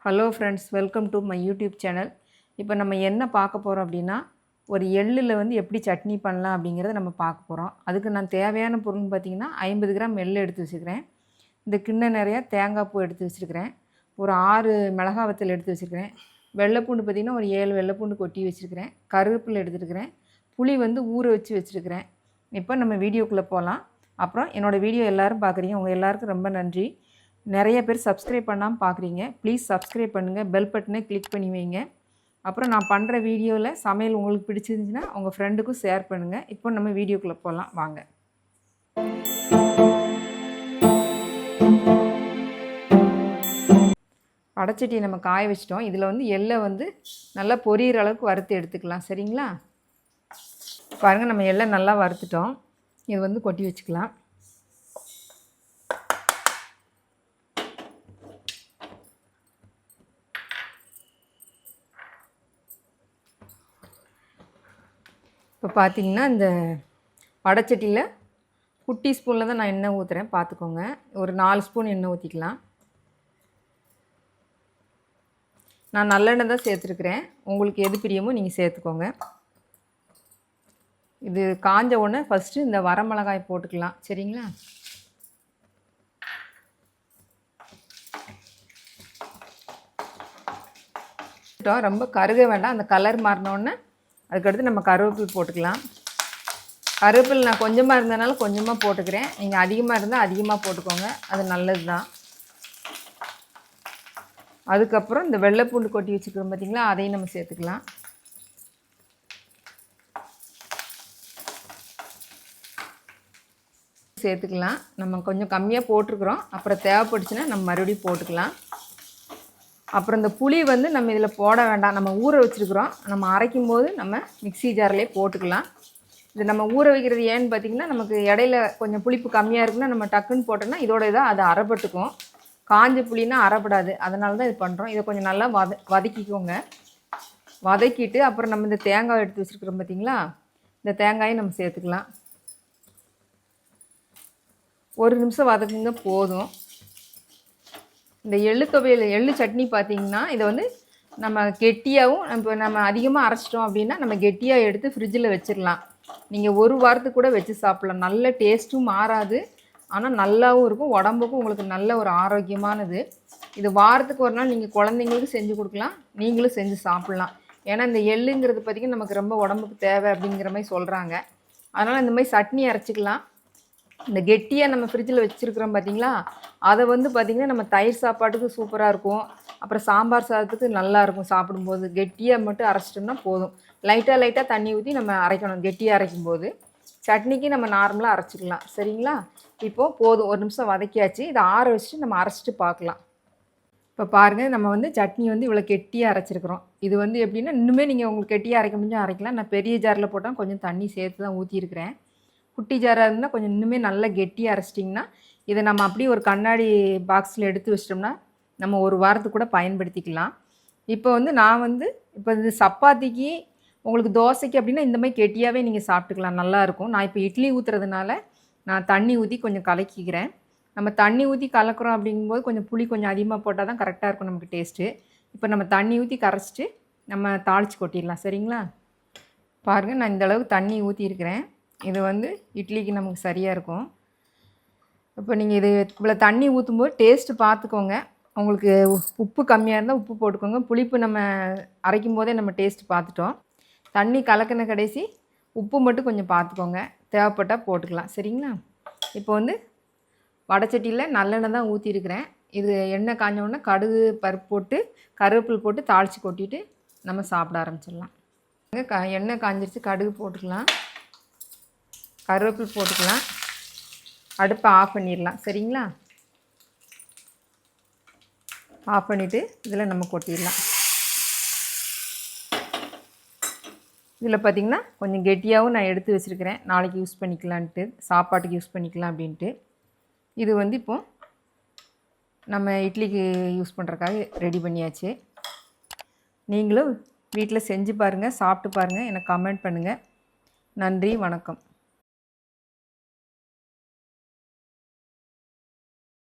Hello friends, welcome to my YouTube channel. இப்போ நம்ம என்ன பார்க்க போகிறோம் அப்படின்னா, ஒரு எள்ளில் வந்து எப்படி சட்னி பண்ணலாம் அப்படிங்கிறத நம்ம பார்க்க போகிறோம். அதுக்கு நான் தேவையான பொருள்னு பார்த்திங்கன்னா 50 கிராம் எள் எடுத்து வச்சுக்கிறேன். இந்த கிண்ணம் நிறையா தேங்காய் பூ எடுத்து வச்சுருக்கிறேன். ஒரு 6 மிளகா வத்தல் எடுத்து வச்சுருக்கிறேன். வெள்ளைப்பூண்டு பார்த்திங்கன்னா ஒரு 7 வெள்ளைப்பூண்டு கொட்டி வச்சுருக்கிறேன். கருவேப்பிலை எடுத்துருக்கிறேன். புளி வந்து ஊற வச்சு வச்சுருக்கிறேன். இப்போ நம்ம வீடியோக்குள்ளே போகலாம். அப்புறம் என்னோடய வீடியோ எல்லோரும் பார்க்குறீங்க, உங்கள் எல்லாருக்கும் ரொம்ப நன்றி. நிறைய பேர் சப்ஸ்கிரைப் பண்ணாமல் பார்க்குறீங்க. ப்ளீஸ் சப்ஸ்கிரைப் பண்ணுங்கள், பெல் பட்டனை கிளிக் பண்ணி வைங்க. அப்புறம் நான் பண்ணுற வீடியோவில் சமையல் உங்களுக்கு பிடிச்சிருந்துச்சுன்னா உங்கள் ஃப்ரெண்டுக்கும் ஷேர் பண்ணுங்கள். இப்போ நம்ம வீடியோக்குள்ளே போகலாம் வாங்க. வடைச்சட்டியை நம்ம காய வச்சிட்டோம். இதில் வந்து எள்ளை வந்து நல்லா பொரியிற அளவுக்கு வறுத்து எடுத்துக்கலாம். சரிங்களா? பாருங்கள், நம்ம எள்ளை நல்லா வறுத்துட்டோம். இது வந்து கொட்டி வச்சுக்கலாம். இப்போ பார்த்திங்கன்னா இந்த வடைச்சட்டியில் குட்டி ஸ்பூனில் தான் நான் எண்ணெய் ஊற்றுறேன், பார்த்துக்கோங்க. ஒரு 4 ஸ்பூன் எண்ணெய் ஊற்றிக்கலாம். நான் நல்லெண்ணெய் தான் சேர்த்துருக்குறேன். உங்களுக்கு எது பிரியமோ நீங்கள் சேர்த்துக்கோங்க. இது காஞ்ச உடனே ஃபஸ்ட்டு இந்த வரமிளகாய் போட்டுக்கலாம். சரிங்களா? ரொம்ப கருக வேண்டாம். அந்த கலர் மாறினோடனே அதுக்கடுத்து நம்ம கருவேப்பில் போட்டுக்கலாம். கருவேப்பில் நான் கொஞ்சமாக இருந்தனால கொஞ்சமாக போட்டுக்கிறேன். நீங்கள் அதிகமாக இருந்தால் அதிகமாக போட்டுக்கோங்க, அது நல்லது தான். அதுக்கப்புறம் இந்த வெள்ளைப்பூண்டு கொட்டி வச்சுக்கிறோம் பார்த்திங்களா, அதையும் நம்ம சேர்த்துக்கலாம். நம்ம கொஞ்சம் கம்மியாக போட்டிருக்குறோம். அப்புறம் தேவைப்பட்டுச்சுன்னா நம்ம மறுபடியும் போட்டுக்கலாம். அப்புறம் இந்த புளி வந்து நம்ம இதில் போட வேண்டாம், நம்ம ஊற வச்சுருக்குறோம். நம்ம அரைக்கும் போது நம்ம மிக்ஸி ஜார்லேயே போட்டுக்கலாம். இது நம்ம ஊற வைக்கிறது ஏன்னு பார்த்திங்கன்னா, நமக்கு இடையில கொஞ்சம் புளிப்பு கம்மியாக இருக்குன்னா நம்ம டக்குன்னு போட்டோன்னா இதோட இதாக அது அரைப்பட்டுக்கும். காஞ்ச புளின்னா அரைப்படாது, அதனால தான் இது பண்ணுறோம். இதை கொஞ்சம் நல்லா வதக்கிக்கோங்க. வதக்கிட்டு அப்புறம் நம்ம இந்த தேங்காய் எடுத்து வச்சுருக்குறோம் பார்த்திங்களா, இந்த தேங்காயை நம்ம சேர்த்துக்கலாம். ஒரு நிமிஷம் வதக்குங்க போதும். இந்த எள்ளு துவையல் எள்ளு சட்னி பார்த்திங்கன்னா, இதை வந்து நம்ம கெட்டியாகவும் இப்போ நம்ம அதிகமாக அரைச்சிட்டோம் அப்படின்னா நம்ம கெட்டியாக எடுத்து ஃப்ரிட்ஜில் வச்சிடலாம். நீங்கள் ஒரு வாரத்துக்கு கூட வச்சு சாப்பிட்லாம். நல்ல டேஸ்ட்டும் மாறாது, ஆனால் நல்லாவும் இருக்கும். உடம்புக்கும் உங்களுக்கு நல்ல ஒரு ஆரோக்கியமானது. இது வாரத்துக்கு ஒரு நாள் நீங்கள் குழந்தைங்களுக்கு செஞ்சு கொடுக்கலாம், நீங்களும் செஞ்சு சாப்பிட்லாம். ஏன்னா இந்த எள்ளுங்கிறது பார்த்திங்கன்னா நமக்கு ரொம்ப உடம்புக்கு தேவை அப்படிங்கிற மாதிரி சொல்கிறாங்க. அதனால் இந்த மாதிரி சட்னி அரைச்சிக்கலாம். இந்த கெட்டியாக நம்ம ஃப்ரிட்ஜில் வச்சுருக்குறோம் பார்த்திங்களா, அதை வந்து பார்த்திங்கன்னா நம்ம தயிர் சாப்பாட்டுக்கு சூப்பராக இருக்கும். அப்புறம் சாம்பார் சாதத்துக்கு நல்லாயிருக்கும். சாப்பிடும்போது கெட்டியாக மட்டும் அரைச்சிட்டோம்னா போதும். லைட்டாக தண்ணி ஊற்றி நம்ம அரைக்கணும். கெட்டியாக அரைக்கும்போது சட்னிக்கு நம்ம நார்மலாக அரைச்சிக்கலாம். சரிங்களா? இப்போது போதும், ஒரு நிமிஷம் வதக்கியாச்சு. இதை ஆற வச்சுட்டு நம்ம அரைச்சிட்டு பார்க்கலாம். இப்போ பாருங்கள், நம்ம வந்து சட்னி வந்து இவ்வளோ கெட்டியாக அரைச்சிருக்கிறோம். இது வந்து எப்படின்னா இன்னுமே நீங்கள் உங்களுக்கு கெட்டியாக அரைக்க முடிஞ்சால் அரைக்கலாம். நான் பெரிய ஜாரில் போட்டால் கொஞ்சம் தண்ணி சேர்த்து தான் ஊற்றிருக்கிறேன். குட்டி ஜாராக இருந்தால் கொஞ்சம் இன்னுமே நல்லா கெட்டியாக அரைச்சிட்டிங்கன்னா இதை நம்ம அப்படியே ஒரு கண்ணாடி பாக்ஸில் எடுத்து வச்சிட்டோம்னா நம்ம ஒரு வாரத்துக்கு கூட பயன்படுத்திக்கலாம். இப்போ வந்து நான் வந்து இப்போ இது சப்பாத்திக்கு உங்களுக்கு தோசைக்கு அப்படின்னா இந்த மாதிரி கெட்டியாகவே நீங்கள் சாப்பிட்டுக்கலாம், நல்லாயிருக்கும். நான் இப்போ இட்லி ஊற்றுறதுனால நான் தண்ணி ஊற்றி கொஞ்சம் கலக்கிக்கிறேன். நம்ம தண்ணி ஊற்றி கலக்கிறோம் அப்படிங்கும்போது கொஞ்சம் புளி கொஞ்சம் அதிகமாக போட்டால் தான் கரெக்டாக இருக்கும் நமக்கு டேஸ்ட்டு. இப்போ நம்ம தண்ணி ஊற்றி கரைச்சிட்டு நம்ம தாளித்து கொட்டிடலாம். சரிங்களா? பாருங்கள், நான் இந்தளவுக்கு தண்ணி ஊற்றிருக்கிறேன். இது வந்து இட்லிக்கு நமக்கு சரியாக இருக்கும். இப்போ நீங்கள் இது இவ்வளோ தண்ணி ஊற்றும்போது டேஸ்ட்டு பார்த்துக்கோங்க. உங்களுக்கு உப்பு கம்மியாக இருந்தால் உப்பு போட்டுக்கோங்க. புளிப்பு நம்ம அரைக்கும் போதே நம்ம டேஸ்ட்டு பார்த்துட்டோம். தண்ணி கலக்கின கடைசி உப்பு மட்டும் கொஞ்சம் பார்த்துக்கோங்க, தேவைப்பட்டால் போட்டுக்கலாம். சரிங்களா? இப்போ வந்து வடைச்சட்டியில் நல்லெண்ணெய் தான் ஊற்றிருக்கிறேன். இது எண்ணெய் காஞ்சோடனே கடுகு பருப்பு போட்டு கருவேப்பில் போட்டு தாளித்து கொட்டிட்டு நம்ம சாப்பிட ஆரம்பிச்சிடலாம். எண்ணெய் காஞ்சிருச்சு, கடுகு போட்டுக்கலாம், கருவேப்பில் போட்டுக்கலாம், அடுப்பை ஆஃப் பண்ணிடலாம். சரிங்களா? ஆஃப் பண்ணிவிட்டு இதில் நம்ம கொட்டிடலாம். இதில் பார்த்திங்கன்னா கொஞ்சம் கெட்டியாகவும் நான் எடுத்து வச்சுருக்கிறேன், நாளைக்கு யூஸ் பண்ணிக்கலான்ட்டு, சாப்பாட்டுக்கு யூஸ் பண்ணிக்கலாம் அப்படின்ட்டு. இது வந்து இப்போது நம்ம இட்லிக்கு யூஸ் பண்ணுறதுக்காக ரெடி பண்ணியாச்சு. நீங்களும் வீட்டில் செஞ்சு பாருங்கள், சாப்பிட்டு பாருங்கள், எனக்கு கமெண்ட் பண்ணுங்கள். நன்றி, வணக்கம்.